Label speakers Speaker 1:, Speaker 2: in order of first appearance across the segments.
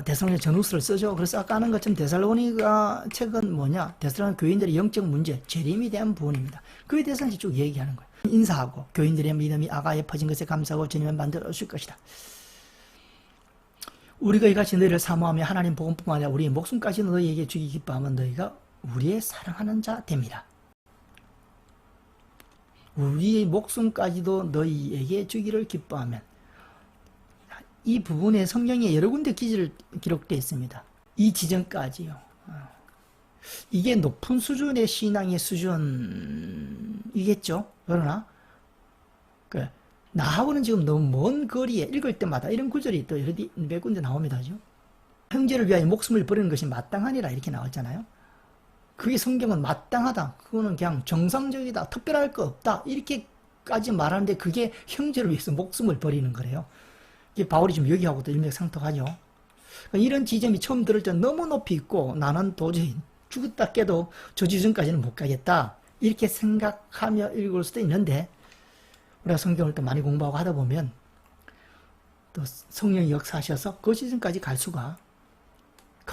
Speaker 1: 데살로니가 전후서를 쓰죠. 그래서 아까 하는 것처럼 데살로니가 책은 뭐냐? 데살로니가 교인들의 영적 문제, 재림에 대한 부분입니다. 그에 대해서 이제 쭉 얘기하는 거예요. 인사하고 교인들의 믿음이 아가에 퍼진 것에 감사하고 주님은 만들어 주실 것이다. 우리가 이같이 너희를 사모하며 하나님 복음뿐만 아니라 우리의 목숨까지 너희에게 주기 기뻐하면 너희가 우리의 사랑하는 자 됩니다. 우리의 목숨까지도 너희에게 주기를 기뻐하면, 이 부분에 성경에 여러 군데 기록되어 있습니다. 이 지점까지요. 이게 높은 수준의 신앙의 수준이겠죠. 그러나 나하고는 지금 너무 먼 거리에 읽을 때마다 이런 구절이 또 몇 군데 나옵니다. 형제를 위하여 목숨을 버리는 것이 마땅하니라 이렇게 나왔잖아요. 그게 성경은 마땅하다, 그거는 그냥 정상적이다, 특별할 거 없다 이렇게까지 말하는데, 그게 형제를 위해서 목숨을 버리는 거래요. 이게 바울이 지금 여기하고도 일맥상통하죠. 이런 지점이 처음 들을 때 너무 높이 있고, 나는 도저히 죽었다 깨도 저 지점까지는 못 가겠다 이렇게 생각하며 읽을 수도 있는데, 우리가 성경을 또 많이 공부하고 하다 보면 또 성령이 역사하셔서 그 지점까지 갈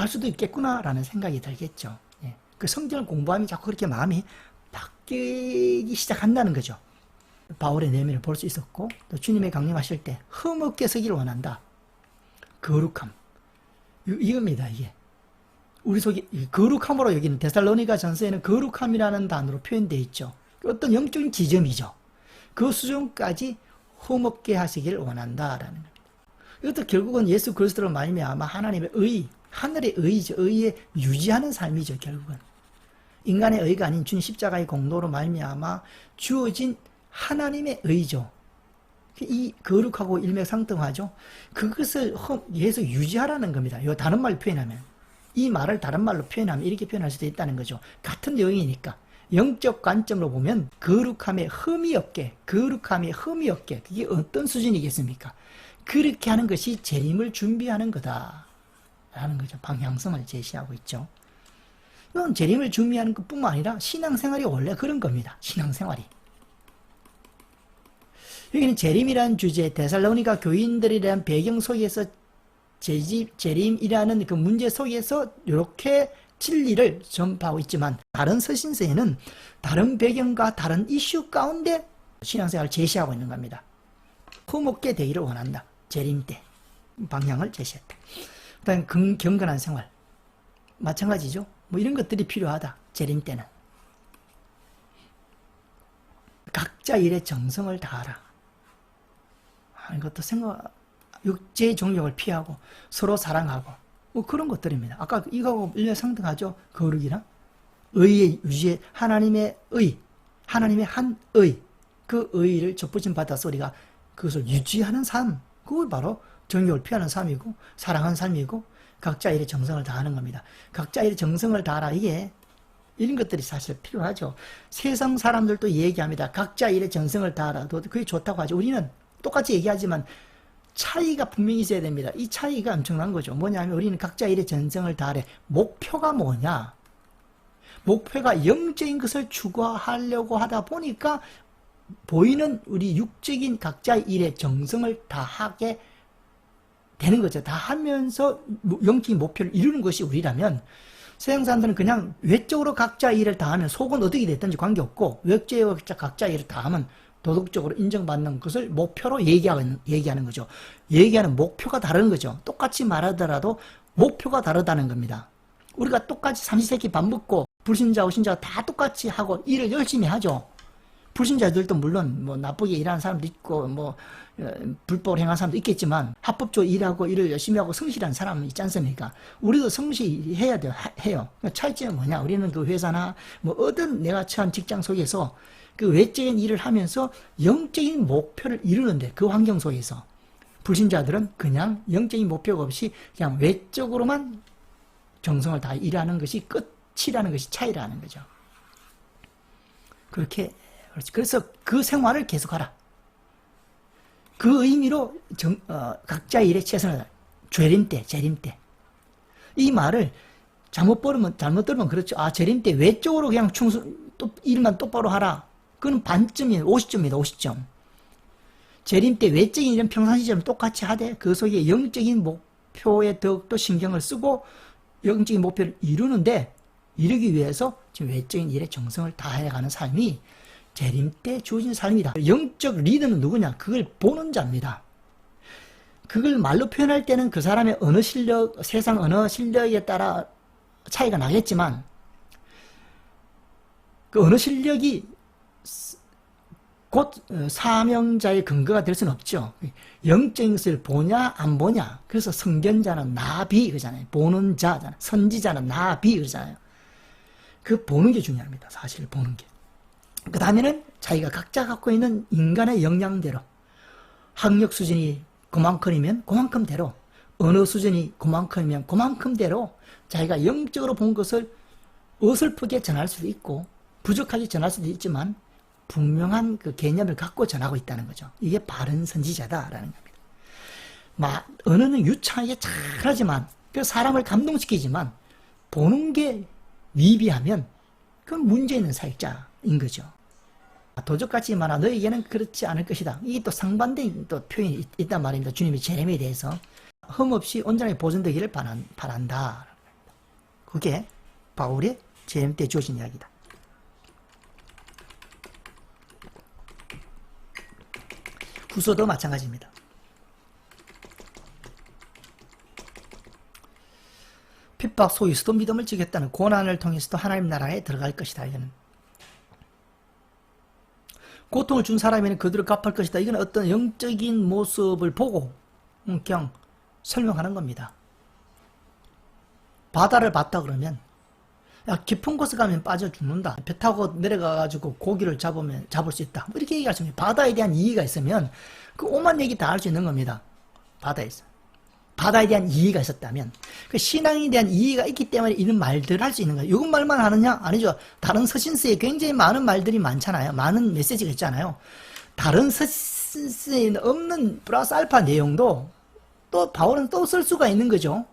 Speaker 1: 수도 있겠구나라는 생각이 들겠죠. 예. 그 성경을 공부하면 자꾸 그렇게 마음이 바뀌기 시작한다는 거죠. 바울의 내면을 볼 수 있었고, 또 주님의 강림하실 때 흠없게 서기를 원한다. 거룩함. 이겁니다, 이게. 우리 속에 거룩함으로 여기는 데살로니가 전서에는 거룩함이라는 단어로 표현되어 있죠. 어떤 영적인 지점이죠. 그 수준까지 흠없게 하시길 원한다라는 겁니다. 이것도 결국은 예수 그리스도로 말미암아 하나님의 의, 하늘의 의죠. 의에 유지하는 삶이죠, 결국은. 인간의 의가 아닌 주님 십자가의 공로로 말미암아 주어진 하나님의 의죠. 이 거룩하고 일맥상통하죠. 그것을 계속 유지하라는 겁니다. 이 다른 말로 표현하면, 이 말을 다른 말로 표현하면 이렇게 표현할 수도 있다는 거죠. 같은 내용이니까. 영적 관점으로 보면 거룩함에 흠이 없게, 그게 어떤 수준이겠습니까? 그렇게 하는 것이 재림을 준비하는 거다 라는 거죠. 방향성을 제시하고 있죠. 이건 재림을 준비하는 것뿐만 아니라 신앙생활이 원래 그런 겁니다. 신앙생활이. 여기는 재림이라는 주제, 데살로니가 교인들에 대한 배경 속에서 재림이라는 그 문제 속에서 이렇게 진리를 전파하고 있지만, 다른 서신서에는 다른 배경과 다른 이슈 가운데 신앙생활을 제시하고 있는 겁니다. 흠없게 되기를 원한다. 재림 때 방향을 제시했다. 그다음 경건한 생활 마찬가지죠. 뭐 이런 것들이 필요하다. 재림 때는 각자 일에 정성을 다하라. 이것도 육체의 종욕을 피하고 서로 사랑하고 뭐 그런 것들입니다. 아까 이거하고 일맥상통하죠. 거룩이랑 의의 유지에 하나님의 의, 하나님의 한 의, 그 의를 접붙임 받아서 우리가 그것을 유지하는 삶, 그걸 바로 정욕을 피하는 삶이고 사랑하는 삶이고 각자 일에 정성을 다하는 겁니다. 각자 일에 정성을 다하라, 이게 이런 것들이 사실 필요하죠. 세상 사람들도 얘기합니다. 각자 일에 정성을 다하라. 그게 좋다고 하죠. 우리는 똑같이 얘기하지만 차이가 분명히 있어야 됩니다. 이 차이가 엄청난 거죠. 뭐냐면 우리는 각자 일에 정성을 다하래. 목표가 뭐냐? 목표가 영적인 것을 추구하려고 하다 보니까 보이는 우리 육적인 각자 일에 정성을 다하게 되는 거죠. 다 하면서 영적인 목표를 이루는 것이 우리라면, 세상 사람들은 그냥 외적으로 각자 일을 다하면 속은 어떻게 됐든지 관계없고, 외적으로 각자 일을 다하면 도덕적으로 인정받는 것을 목표로 얘기하는 거죠. 얘기하는 목표가 다른 거죠. 똑같이 말하더라도 목표가 다르다는 겁니다. 우리가 똑같이 삼시세끼 밥 먹고 불신자와 신자가 다 똑같이 하고 일을 열심히 하죠. 불신자들도 물론 뭐 나쁘게 일하는 사람도 있고 뭐 불법을 행하는 사람도 있겠지만, 합법적으로 일하고 일을 열심히 하고 성실한 사람은 있지 않습니까? 우리도 성실해야 해요. 차이점은 뭐냐? 우리는 그 회사나 뭐 어떤 내가 처한 직장 속에서 그 외적인 일을 하면서 영적인 목표를 이루는데, 그 환경 속에서 불신자들은 그냥 영적인 목표가 없이 그냥 외적으로만 정성을 다 일하는 것이 끝이라는 것이 차이라는 거죠. 그렇게, 그래서 그 생활을 계속하라. 그 의미로 각자 일에 최선을 다하라. 재림 때. 이 말을 잘못 들으면 그렇죠. 아, 재림 때 외적으로 그냥 일만 똑바로 하라. 그건 반점이에요. 50점입니다. 50점. 재림 때 외적인 일은 평상시처럼 똑같이 하되 그 속에 영적인 목표에 더욱더 신경을 쓰고 영적인 목표를 이루기 위해서 지금 외적인 일에 정성을 다해가는 삶이 재림 때 주어진 삶이다. 영적 리더는 누구냐? 그걸 보는 자입니다. 그걸 말로 표현할 때는 그 사람의 언어 실력, 세상 언어 실력에 따라 차이가 나겠지만 그 언어 실력이 곧 사명자의 근거가 될 수는 없죠. 영적인 것을 보냐 안 보냐. 그래서 선견자는 나비 그러잖아요. 보는 자잖아요. 선지자는 나비 그러잖아요. 그 보는 게 중요합니다. 사실 보는 게. 그 다음에는 자기가 각자 갖고 있는 인간의 역량대로 학력 수준이 그만큼이면 그만큼대로 언어 수준이 그만큼이면 그만큼대로 자기가 영적으로 본 것을 어설프게 전할 수도 있고 부족하게 전할 수도 있지만 분명한 그 개념을 갖고 전하고 있다는 거죠. 이게 바른 선지자다라는 겁니다. 언어는 유창하게 잘하지만 그 사람을 감동시키지만 보는 게 미비하면 그건 문제 있는 사역자인 거죠. 도적 같지만 너에게는 그렇지 않을 것이다. 이게 또 상반된 또 표현이 있단 말입니다. 주님의 재림에 대해서 흠없이 온전하게 보존되기를 바란다. 그게 바울의 재림 때 주어진 이야기다. 후서도 마찬가지입니다. 핍박 속에서도 믿음을 지켰다는 고난을 통해서도 하나님 나라에 들어갈 것이다. 이거는 고통을 준 사람에는 그들을 갚을 것이다. 이건 어떤 영적인 모습을 보고 그냥 설명하는 겁니다. 바다를 봤다 그러면 야, 깊은 곳에 가면 빠져 죽는다. 배 타고 내려가가지고 고기를 잡을 수 있다. 이렇게 얘기할 수 있습니다. 바다에 대한 이해가 있으면 그 오만 얘기 다 할 수 있는 겁니다. 바다에서. 바다에 대한 이해가 있었다면 그 신앙에 대한 이해가 있기 때문에 이런 말들을 할 수 있는 거예요. 이건 말만 하느냐? 아니죠. 다른 서신서에 굉장히 많은 말들이 많잖아요. 많은 메시지가 있잖아요. 다른 서신서에 없는 플러스 알파 내용도 또 바울은 또 쓸 수가 있는 거죠.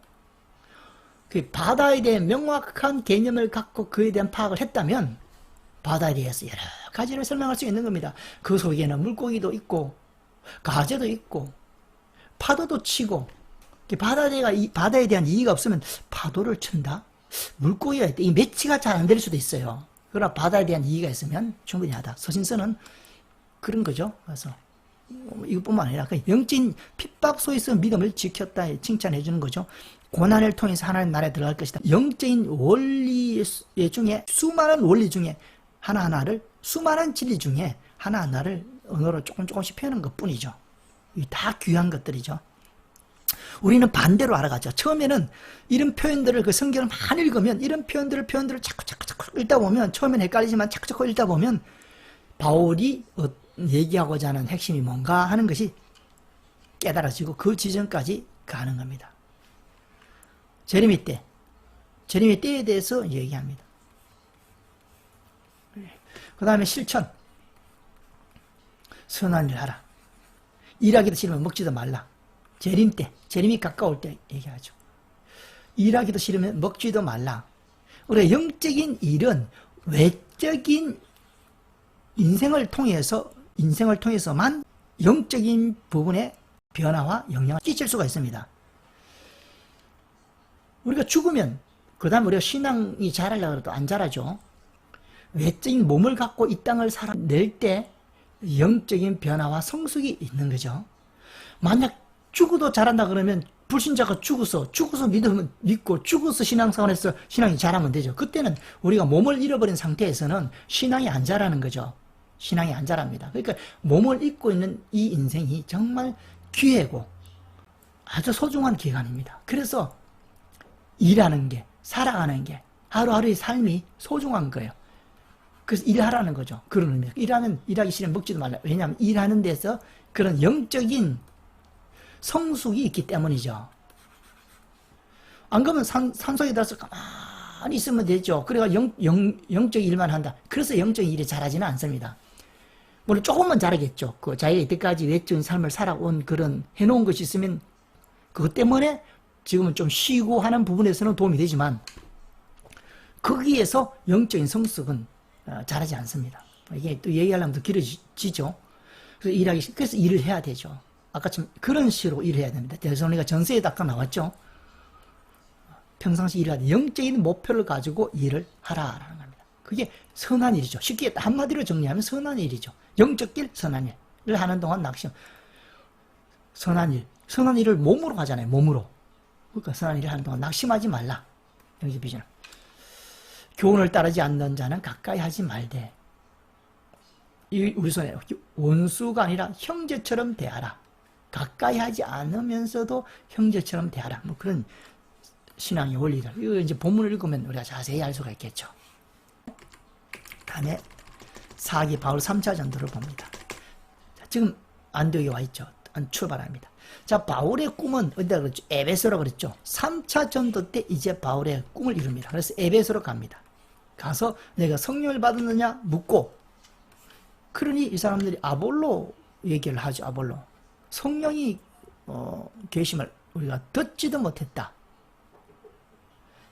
Speaker 1: 그 바다에 대한 명확한 개념을 갖고 그에 대한 파악을 했다면 바다에 대해서 여러 가지를 설명할 수 있는 겁니다. 그 속에는 물고기도 있고 가재도 있고 파도도 치고 바다에 대한 이해가 없으면 파도를 친다? 물고기가 있다. 이 매치가 잘 안 될 수도 있어요. 그러나 바다에 대한 이해가 있으면 충분히 하다. 서신서는 그런 거죠. 그래서 이것뿐만 아니라 영적인 핍박 속에서 믿음을 지켰다 칭찬해 주는 거죠. 고난을 통해서 하나님 나라에 들어갈 것이다. 영적인 원리 중에 수많은 원리 중에 하나하나를 수많은 진리 중에 하나하나를 언어로 조금씩 표현한 것뿐이죠. 다 귀한 것들이죠. 우리는 반대로 알아가죠. 처음에는 이런 표현들을 그 성경을 많이 읽으면 이런 표현들을 자꾸 읽다 보면 처음엔 헷갈리지만 자꾸 읽다 보면 바울이 얘기하고자 하는 핵심이 뭔가 하는 것이 깨달아지고 그 지점까지 가는 겁니다. 재림의 때에 대해서 얘기합니다. 그 다음에 실천. 선한 일 하라. 일하기도 싫으면 먹지도 말라. 재림이 가까울 때 얘기하죠. 일하기도 싫으면 먹지도 말라. 우리가 영적인 일은 외적인 인생을 통해서만 영적인 부분의 변화와 영향을 끼칠 수가 있습니다. 우리가 죽으면 그 다음 우리가 신앙이 자라려고 해도 안 자라죠. 외적인 몸을 갖고 이 땅을 살아낼 때 영적인 변화와 성숙이 있는 거죠. 만약 죽어도 자란다 그러면 불신자가 죽어서 믿고 죽어서 신앙생활에서 신앙이 자라면 되죠. 그때는 우리가 몸을 잃어버린 상태에서는 신앙이 안 자라는 거죠. 신앙이 안 자랍니다. 그러니까 몸을 잊고 있는 이 인생이 정말 귀하고 아주 소중한 기간입니다. 그래서 일하는 게, 살아가는 게, 하루하루의 삶이 소중한 거예요. 그래서 일하라는 거죠. 그런 의미. 일하기 싫으면 먹지도 말라. 왜냐하면 일하는 데서 그런 영적인 성숙이 있기 때문이죠. 안 그러면 산속에 들어서 가만히 있으면 되죠. 그래가 영적 일만 한다. 그래서 영적 일이 잘하지는 않습니다. 물론 조금만 잘하겠죠. 그 자기가 이때까지 외적인 삶을 살아온 그런 해놓은 것이 있으면 그것 때문에 지금은 좀 쉬고 하는 부분에서는 도움이 되지만 거기에서 영적인 성숙은 잘하지 않습니다. 이게 또 얘기하려면 더 길어지죠. 그래서 일을 해야 되죠. 아까처럼 그런 식으로 일을 해야 됩니다. 데살로니가 전서에도 아까 나왔죠. 평상시 일을 하되 영적인 목표를 가지고 일을 하라라는 겁니다. 그게 선한 일이죠. 쉽게 한마디로 정리하면 선한 일이죠. 영적 길, 선한 일을 하는 동안 낙심. 선한 일을 몸으로 하잖아요. 몸으로. 그러니까 선한 일을 하는 동안 낙심하지 말라. 영적 비전. 교훈을 따르지 않는 자는 가까이 하지 말되 우리 손에 원수가 아니라 형제처럼 대하라. 가까이 하지 않으면서도 형제처럼 대하라. 뭐 그런 신앙의 원리를. 이거 이제 본문을 읽으면 우리가 자세히 알 수가 있겠죠. 다음에 사기 바울 3차 전도를 봅니다. 자, 지금 안디옥에 와 있죠. 출발합니다. 자, 바울의 꿈은 어디다 그랬죠? 에베소라고 그랬죠. 3차 전도 때 이제 바울의 꿈을 이룹니다. 그래서 에베소로 갑니다. 가서 내가 성령을 받았느냐 묻고, 그러니 이 사람들이 아볼로 얘기를 하죠. 아볼로. 성령이 계심을 우리가 듣지도 못했다.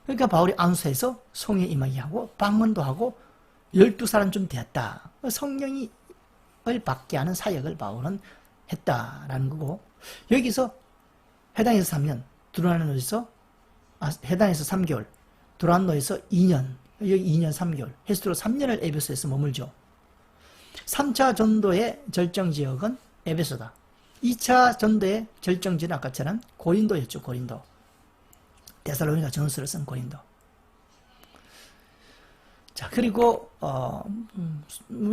Speaker 1: 그러니까 바울이 안수해서 성령에 임하게 하고 방언도 하고 12사람쯤 되었다. 성령을 받게 하는 사역을 바울은 했다라는 거고, 여기서 해당에서 3년, 두란노에서 해당에서 3개월, 두란노에서 2년, 여기 2년 3개월, 해수로 3년을 에베소에서 머물죠. 3차 전도의 절정지역은 에베소다. 2차 전도의 절정지는 아까처럼 고린도였죠. 고린도. 데살로니가 전서를 쓴 고린도. 자, 그리고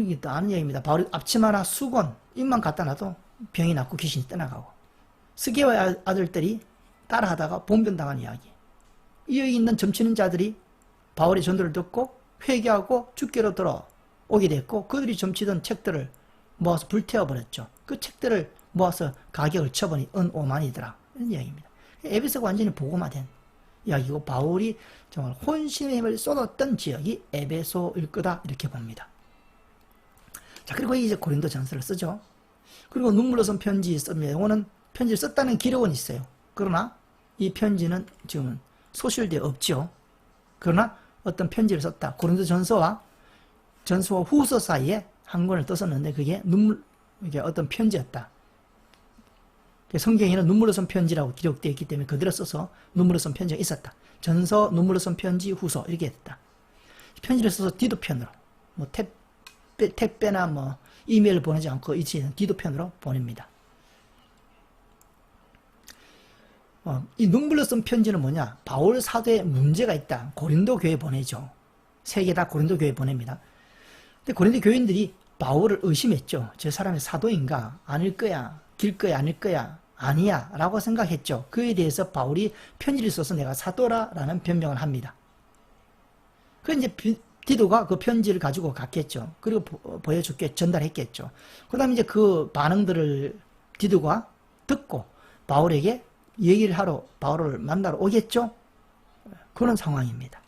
Speaker 1: 이게 또 아는 얘기입니다. 바울이 앞치마나 수건 입만 갖다 놔도 병이 낫고 귀신이 떠나가고, 스게와 아들들이 따라하다가 봉변당한 이야기. 여기 있는 점치는 자들이 바울의 전도를 듣고 회개하고 주께로 돌아오게 됐고, 그들이 점치던 책들을 모아서 불태워버렸죠. 그 책들을 모아서 가격을 쳐보니 은 5만이더라. 이런 이야기입니다. 에베소가 완전히 복음화된 이야기고, 바울이 정말 혼신의 힘을 쏟았던 지역이 에베소일 거다, 이렇게 봅니다. 자, 그리고 이제 고린도 전서를 쓰죠. 그리고 눈물로 쓴 편지 씁니다. 이거는 편지를 썼다는 기록은 있어요. 그러나 이 편지는 지금은 소실되어 없죠. 그러나 어떤 편지를 썼다. 고린도 전서와 후서 사이에 한 권을 떴었는데 그게 이게 어떤 편지였다. 성경에는 눈물로 쓴 편지라고 기록되어 있기 때문에 그대로 써서 눈물로 쓴 편지가 있었다. 전서, 눈물로 쓴 편지, 후서 이렇게 했다. 편지를 써서 디도편으로, 뭐 택배나 뭐 이메일을 보내지 않고 이치는 디도편으로 보냅니다. 이 눈물로 쓴 편지는 뭐냐? 바울 사도에 문제가 있다. 고린도 교회에 보내죠. 세 개 다 고린도 교회에 보냅니다. 근데 고린도 교인들이 바울을 의심했죠. 저 사람이 사도인가? 아닐 거야. 길 거야? 아닐 거야? 아니야. 라고 생각했죠. 그에 대해서 바울이 편지를 써서 내가 사도라 라는 변명을 합니다. 그 이제 디도가 그 편지를 가지고 갔겠죠. 그리고 보여줄게 전달했겠죠. 그 다음에 이제 그 반응들을 디도가 듣고 바울에게 얘기를 하러 바울을 만나러 오겠죠. 그런 상황입니다.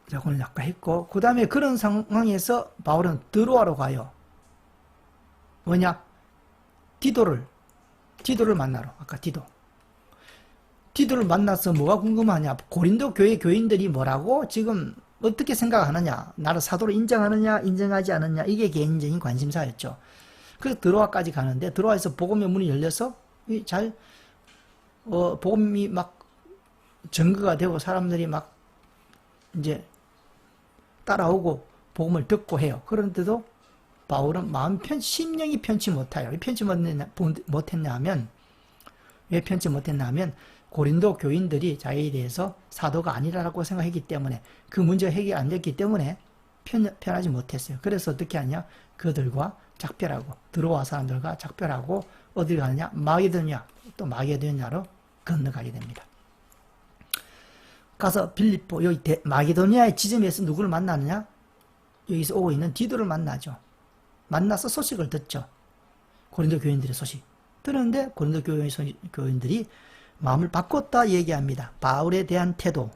Speaker 1: 자, 오늘 아까 했고, 그 다음에 그런 상황에서 바울은 드로아로 가요. 뭐냐? 디도를 만나러. 아까 디도를 만나서 뭐가 궁금하냐? 고린도 교회 교인들이 뭐라고 지금 어떻게 생각하느냐? 나를 사도로 인정하느냐, 인정하지 않느냐? 이게 개인적인 관심사였죠. 그래서 드로아까지 가는데, 드로아에서 복음의 문이 열려서 복음이 막 증거가 되고 사람들이 막 이제 따라오고 복음을 듣고 해요. 그런데도 바울은 심령이 편치 못해요. 왜 편치 못했냐 하면, 고린도 교인들이 자기에 대해서 사도가 아니라고 생각했기 때문에, 그 문제가 해결 안 됐기 때문에 편하지 못했어요. 그래서 어떻게 하냐? 그들과 작별하고, 드로아 사람들과 작별하고, 어디 가느냐? 마게도냐로 건너가게 됩니다. 가서 빌립보, 여기 마게도니아의 지점에서 누구를 만나느냐? 여기서 오고 있는 디도를 만나죠. 만나서 소식을 듣죠. 고린도 교인들의 소식. 들었는데 고린도 교인들이 마음을 바꿨다 얘기합니다. 바울에 대한 태도.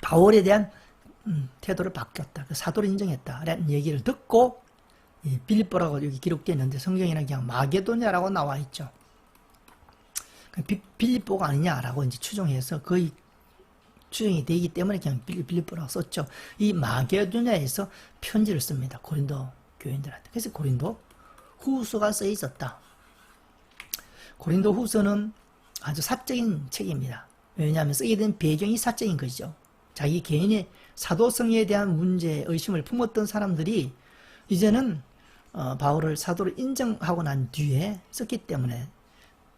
Speaker 1: 바울에 대한 태도를 바뀌었다. 사도를 인정했다. 라는 얘기를 듣고, 빌립보라고 여기 기록되어 있는데 성경에는 그냥 마게도냐라고 나와 있죠. 빌립보가 아니냐라고 이제 추정해서 거의 추정이 되기 때문에 그냥 빌립보라고 썼죠. 이 마게도냐에서 편지를 씁니다. 고린도 교인들한테. 그래서 고린도 후서가 쓰여 있었다. 고린도 후서는 아주 사적인 책입니다. 왜냐하면 쓰게 된 배경이 사적인 것이죠. 자기 개인의 사도성에 대한 문제, 의심을 품었던 사람들이 이제는 바울을 사도로 인정하고 난 뒤에 썼기 때문에,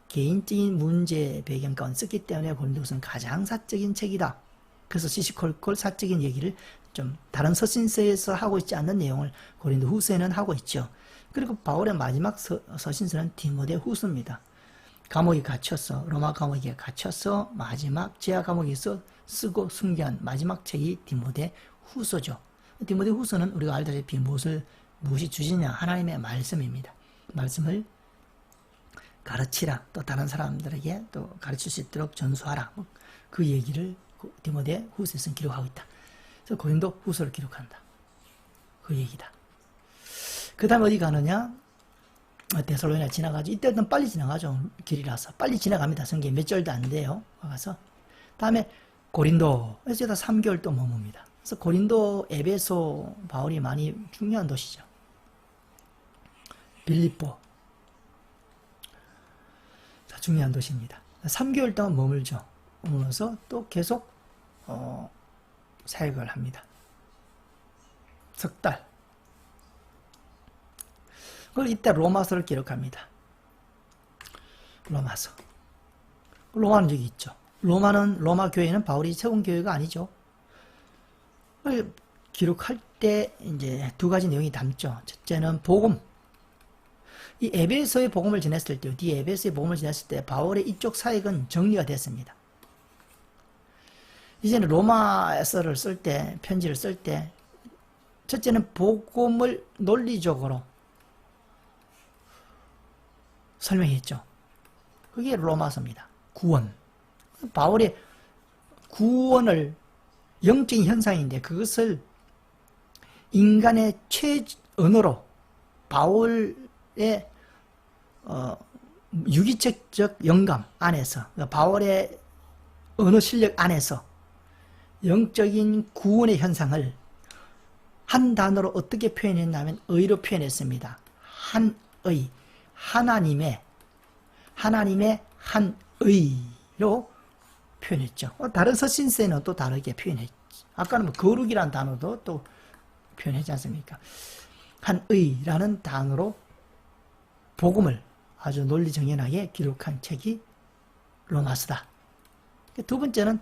Speaker 1: 개인적인 문제 배경 가운데 썼기 때문에 고린도후서는 가장 사적인 책이다. 그래서 시시콜콜 사적인 얘기를 좀 다른 서신서에서 하고 있지 않는 내용을 고린도후서에는 하고 있죠. 그리고 바울의 마지막 서신서는 디모데후서입니다. 감옥에 갇혀서, 로마 감옥에 갇혀서 마지막 지하 감옥에서 쓰고 순교한 마지막 책이 디모데후서죠. 디모데후서는 우리가 알다시피 무엇이 주시냐? 하나님의 말씀입니다. 말씀을 가르치라. 또 다른 사람들에게 또 가르칠 수 있도록 전수하라. 그 얘기를 디모데후서에서는 기록하고 있다. 그래서 고린도후서를 기록한다. 그 얘기다. 그 다음 어디 가느냐? 데살로니가 지나가죠. 이때는 빨리 지나가죠. 길이라서. 빨리 지나갑니다. 성경에 몇 절도 안 돼요. 가서. 다음에 고린도에서 3개월 또 머뭅니다. 그래서 고린도, 에베소, 바울이 많이 중요한 도시죠. 빌립보. 중요한 도시입니다. 3개월 동안 머물죠. 머물면서 또 계속 사역을 합니다. 석 달. 그걸 이때 로마서를 기록합니다. 로마서. 로마는 여기 있죠. 로마 교회는 바울이 세운 교회가 아니죠. 그걸 기록할 때 이제 두 가지 내용이 담죠. 첫째는 복음. 이 에베소의 복음을 전했을 때, 뒤에 에베소의 복음을 전했을 때 바울의 이쪽 사역은 정리가 됐습니다. 이제는 로마서를 쓸 때, 편지를 쓸 때, 첫째는 복음을 논리적으로 설명했죠. 그게 로마서입니다. 구원. 바울의 구원을, 영적인 현상인데 그것을 인간의 최언어로 바울의 유기체적 영감 안에서, 바울의 언어 실력 안에서 영적인 구원의 현상을 한 단어로 어떻게 표현했냐면 의로 표현했습니다. 한의, 하나님의 한의로 표현했죠. 다른 서신서에는 또 다르게 표현했죠. 아까는 뭐 거룩이라는 단어도 또 표현하지 않습니까? 한의라는 단어로 복음을 아주 논리정연하게 기록한 책이 로마서다. 두 번째는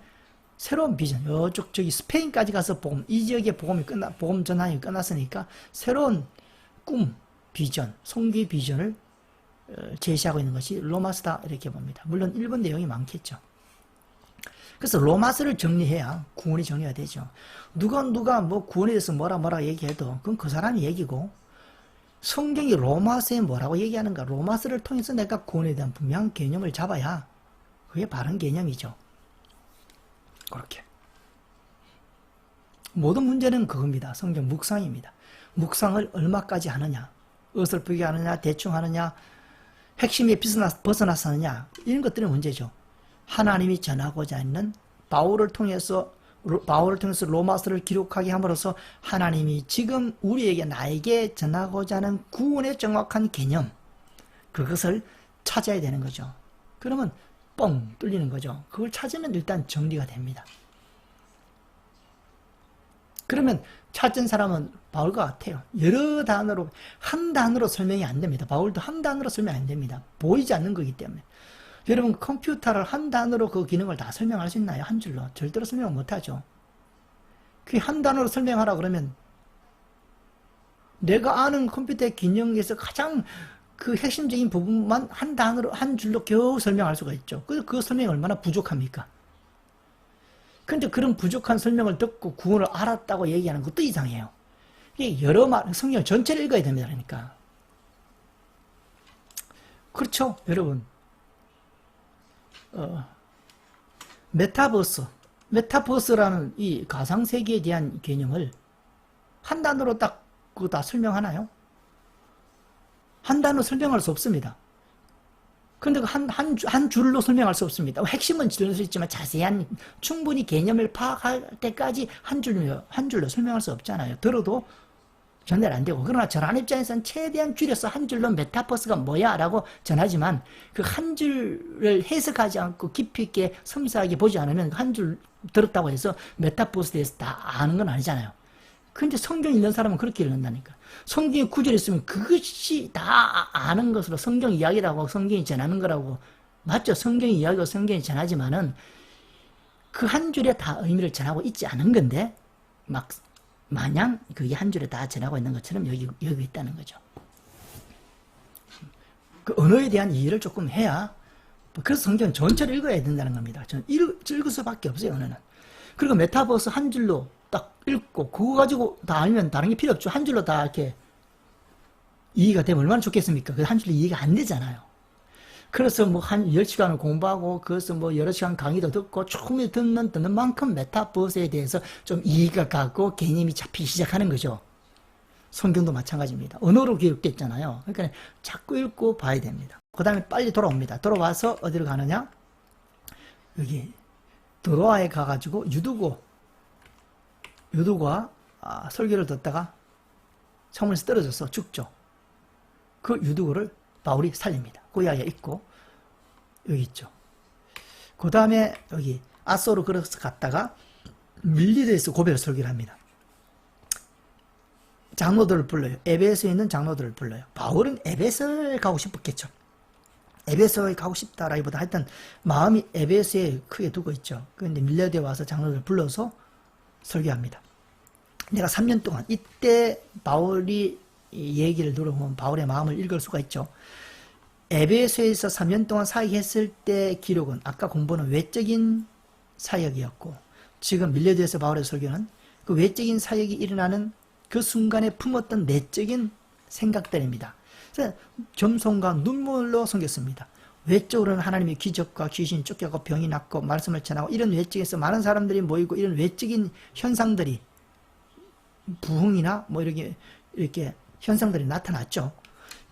Speaker 1: 새로운 비전. 저기 스페인까지 가서 복음, 이 지역의 복음 전환이 끝났으니까 새로운 꿈, 비전, 성교의 비전을 제시하고 있는 것이 로마서다. 이렇게 봅니다. 물론 일본 내용이 많겠죠. 그래서 로마서를 정리해야 구원이 정리가 되죠. 누가 뭐 구원에 대해서 뭐라 얘기해도 그건 그 사람이 얘기고, 성경이 로마서에 뭐라고 얘기하는가, 로마서를 통해서 내가 구원에 대한 분명한 개념을 잡아야 그게 바른 개념이죠. 그렇게 모든 문제는 그겁니다. 성경 묵상입니다. 묵상을 얼마까지 하느냐, 어설프게 하느냐, 대충 하느냐, 핵심에 벗어나서 하느냐, 이런 것들이 문제죠. 하나님이 전하고자 하는 바울을 통해서 로마서를 기록하게 함으로써 하나님이 지금 우리에게, 나에게 전하고자 하는 구원의 정확한 개념, 그것을 찾아야 되는 거죠. 그러면 뻥 뚫리는 거죠. 그걸 찾으면 일단 정리가 됩니다. 그러면 찾은 사람은 바울과 같아요. 여러 단어로, 한 단어로 설명이 안 됩니다. 바울도 한 단어로 설명 안 됩니다. 보이지 않는 거기 때문에. 여러분, 컴퓨터를 한 단어로 그 기능을 다 설명할 수 있나요? 한 줄로. 절대로 설명 못 하죠. 그 한 단어로 설명하라 그러면 내가 아는 컴퓨터의 기능에서 가장 그 핵심적인 부분만 한 단어로, 한 줄로 겨우 설명할 수가 있죠. 그 설명이 얼마나 부족합니까? 근데 그런 부족한 설명을 듣고 구원을 알았다고 얘기하는 것도 이상해요. 이게 여러 성경 전체를 읽어야 됩니다. 그러니까. 그렇죠, 여러분. 메타버스라는 이 가상세계에 대한 개념을 한 단어로 그거 다 설명하나요? 한 단어로 설명할 수 없습니다. 근데 한 줄로 설명할 수 없습니다. 핵심은 들을 수 있지만 자세한 충분히 개념을 파악할 때까지 한 줄로 설명할 수 없잖아요. 들어도 전달 안 되고. 그러나 전하는 입장에서는 최대한 줄여서 한 줄로 메타버스가 뭐야 라고 전하지만 그 한 줄을 해석하지 않고 깊이 있게 섬세하게 보지 않으면 한 줄 들었다고 해서 메타버스에 대해서 다 아는 건 아니잖아요. 근데 성경 읽는 사람은 그렇게 읽는다니까. 성경에 구절이 있으면 그것이 다 아는 것으로 성경 이야기라고 성경이 전하는 거라고. 맞죠? 성경 이야기고 성경이 전하지만은 그 한 줄에 다 의미를 전하고 있지 않은 건데 막 마냥 그게 한 줄에 다 전하고 있는 것처럼 여기 있다는 거죠. 그 언어에 대한 이해를 조금 해야, 그래서 성경 전체를 읽어야 된다는 겁니다. 저는 읽을 수밖에 없어요, 언어는. 그리고 메타버스 한 줄로 딱 읽고 그거 가지고 다 알면 다른 게 필요 없죠. 한 줄로 다 이렇게 이해가 되면 얼마나 좋겠습니까? 그 한 줄로 이해가 안 되잖아요. 그래서 뭐 한 10시간을 공부하고 그래서 뭐 여러 시간 강의도 듣고 충분히 듣는 만큼 메타버스에 대해서 좀 이해가 가고 개념이 잡히기 시작하는 거죠. 성경도 마찬가지입니다. 언어로 기록됐잖아요. 그러니까 자꾸 읽고 봐야 됩니다. 그 다음에 빨리 돌아옵니다. 돌아와서 어디로 가느냐? 여기 드로아에 가가지고 유두가 설교를 듣다가 창문에서 떨어져서 죽죠. 그 유두고를 바울이 살립니다. 그 이야기가 있고 여기 있죠. 그 다음에 여기 아소로 걸어서 갔다가 밀리드에서 고별 설교를 합니다. 장로들을 불러요. 에베소에 있는 장로들을 불러요. 바울은 에베소에 가고 싶었겠죠. 에베소에 가고 싶다라기보다 하여튼 마음이 에베소에 크게 두고 있죠. 그런데 밀리드에 와서 장로들을 불러서 설교합니다. 내가 3년 동안 이때 바울이 이 얘기를 들어보면 바울의 마음을 읽을 수가 있죠. 에베소에서 3년 동안 사역했을 때 기록은 아까 공부는 외적인 사역이었고 지금 밀레드에서 바울의 설교는 그 외적인 사역이 일어나는 그 순간에 품었던 내적인 생각들입니다. 그래서 겸손과 눈물로 섬겼습니다. 외적으로는 하나님의 기적과 귀신이 쫓겨가고 병이 낫고 말씀을 전하고 이런 외적에서 많은 사람들이 모이고 이런 외적인 현상들이 부흥이나 뭐 이렇게 현상들이 나타났죠.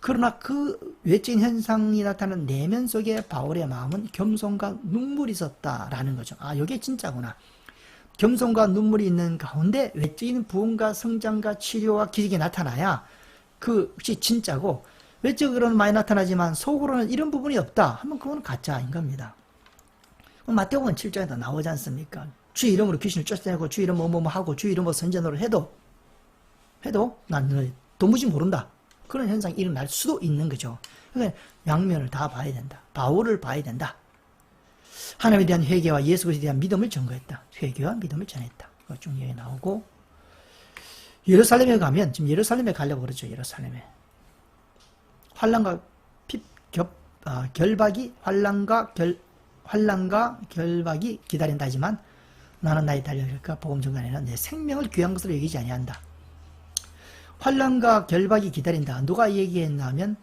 Speaker 1: 그러나 그 외적인 현상이 나타나는 내면 속에 바울의 마음은 겸손과 눈물이 있었다라는 거죠. 아, 이게 진짜구나. 겸손과 눈물이 있는 가운데 외적인 부흥과 성장과 치료와 기적이 나타나야 그것이 진짜고, 외적으로는 많이 나타나지만 속으로는 이런 부분이 없다 하면 그건 가짜인 겁니다. 마태복음 7장에도 나오지 않습니까? 주 이름으로 귀신을 쫓아내고 주 이름 뭐뭐 하고 주 이름으로 선전을 해도 난 도무지 모른다. 그런 현상이 일어날 수도 있는 거죠. 그러니까 양면을 다 봐야 된다. 바울을 봐야 된다. 하나님에 대한 회개와 예수 그리스도에 대한 믿음을 전거했다. 회개와 믿음을 전했다. 그거 쭉 여기 나오고, 예루살렘에 가면 지금 예루살렘에 가려고 그러죠. 예루살렘에 환난과 결박이 기다린다 하지만 나는 나의 달려갈까 복음 전간에는 내 생명을 귀한 것으로 여기지 아니한다. 환난과 결박이 기다린다. 누가 얘기했냐면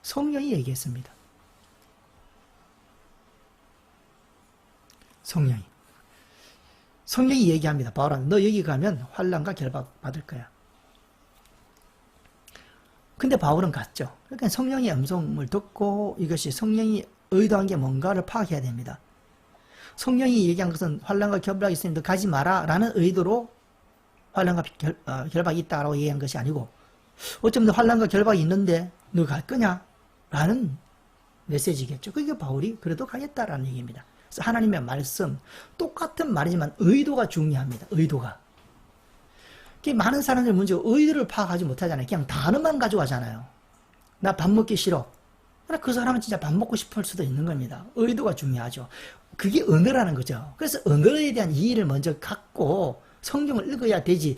Speaker 1: 성령이 얘기했습니다. 성령이 얘기합니다. 바울아, 너 여기 가면 환난과 결박 받을 거야. 근데 바울은 갔죠. 그러니까 성령의 음성을 듣고 이것이 성령이 의도한 게 뭔가를 파악해야 됩니다. 성령이 얘기한 것은 환난과 결박이 있으니 너 가지 마라 라는 의도로 환난과 결박이 있다라고 얘기한 것이 아니고, 어쩌면 환난과 결박이 있는데 너 갈 거냐? 라는 메시지겠죠. 그게 바울이 그래도 가겠다라는 얘기입니다. 그래서 하나님의 말씀, 똑같은 말이지만 의도가 중요합니다. 의도가. 많은 사람들 문제가 의도를 파악하지 못하잖아요. 그냥 단어만 가져가잖아요. 나 밥 먹기 싫어. 그 사람은 진짜 밥 먹고 싶을 수도 있는 겁니다. 의도가 중요하죠. 그게 언어라는 거죠. 그래서 언어에 대한 이해를 먼저 갖고 성경을 읽어야 되지.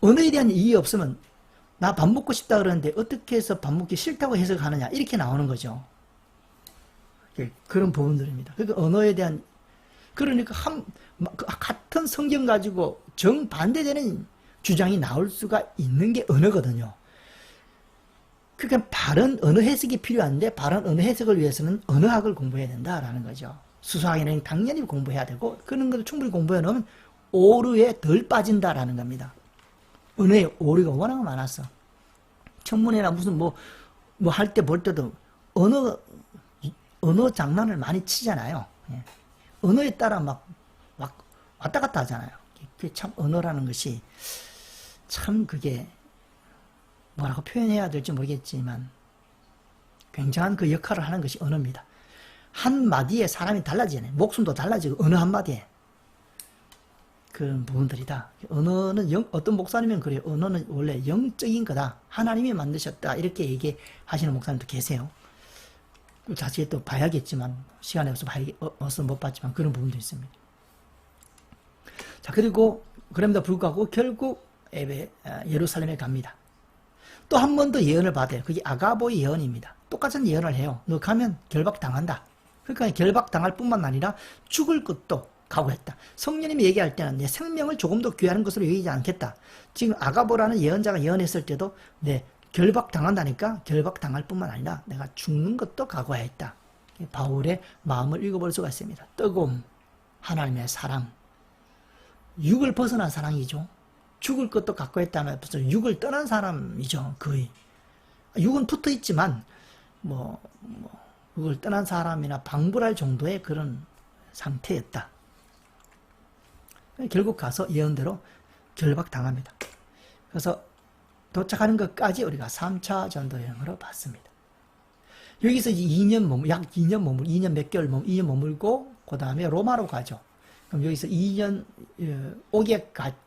Speaker 1: 언어에 대한 이해 없으면 나 밥 먹고 싶다 그러는데 어떻게 해서 밥 먹기 싫다고 해석하느냐 이렇게 나오는 거죠. 그런 부분들입니다. 그러니까 언어에 대한, 그러니까 같은 성경 가지고 정반대되는 주장이 나올 수가 있는 게 언어거든요. 그러니까 바른 언어 해석이 필요한데 바른 언어 해석을 위해서는 언어학을 공부해야 된다라는 거죠. 수수학에는 당연히 공부해야 되고 그런 것을 충분히 공부해 놓으면 오류에 덜 빠진다라는 겁니다. 언어에 오류가 워낙 많았어. 청문회나 무슨 뭐 할 때 볼 때도 언어 장난을 많이 치잖아요. 예. 언어에 따라 막 왔다 갔다 하잖아요. 그게 참 언어라는 것이 참 그게 뭐라고 표현해야 될지 모르겠지만 굉장한 그 역할을 하는 것이 언어입니다. 한마디에 사람이 달라지잖아요. 목숨도 달라지고 어느 한마디에. 그런 부분들이다. 언어는 어떤 목사님은 그래요. 언어는 원래 영적인 거다. 하나님이 만드셨다. 이렇게 얘기하시는 목사님도 계세요. 자세히 또 봐야겠지만 시간이 없어서 못 봤지만 그런 부분도 있습니다. 자, 그리고 그럼에도 불구하고 결국 예루살렘에 갑니다. 또 한 번 더 예언을 받아요. 그게 아가보의 예언입니다. 똑같은 예언을 해요. 너 가면 결박당한다. 그러니까 결박당할 뿐만 아니라 죽을 것도 각오했다. 성령님이 얘기할 때는 내 생명을 조금 더 귀하는 것으로 여기지 않겠다. 지금 아가보라는 예언자가 예언했을 때도 결박당한다니까 결박당할 뿐만 아니라 내가 죽는 것도 각오했다. 바울의 마음을 읽어볼 수가 있습니다. 뜨거움, 하나님의 사랑, 육을 벗어난 사랑이죠. 죽을 것도 각오했다면 육을 떠난 사람이죠. 거의 육은 붙어 있지만 그걸 떠난 사람이나 방불할 정도의 그런 상태였다. 결국 가서 예언대로 결박당합니다. 그래서 도착하는 것까지 우리가 3차 전도 여행으로 봤습니다. 여기서 약 2년 몇 개월 2년 머물고 그 다음에 로마로 가죠. 그럼 여기서 2년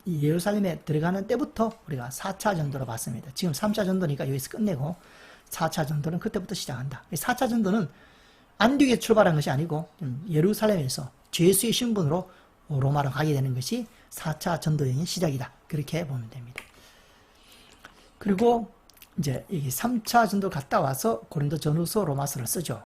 Speaker 1: 예루살렘에 들어가는 때부터 우리가 4차 전도로 봤습니다. 지금 3차 전도니까 여기서 끝내고 4차 전도는 그때부터 시작한다. 4차 전도는 안디옥에 출발한 것이 아니고 예루살렘에서 죄수의 신분으로 로마로 가게 되는 것이 4차 전도 여행의 시작이다. 그렇게 보면 됩니다. 그리고 이제 여기 3차 전도 갔다 와서 고린도 전후서 로마서를 쓰죠.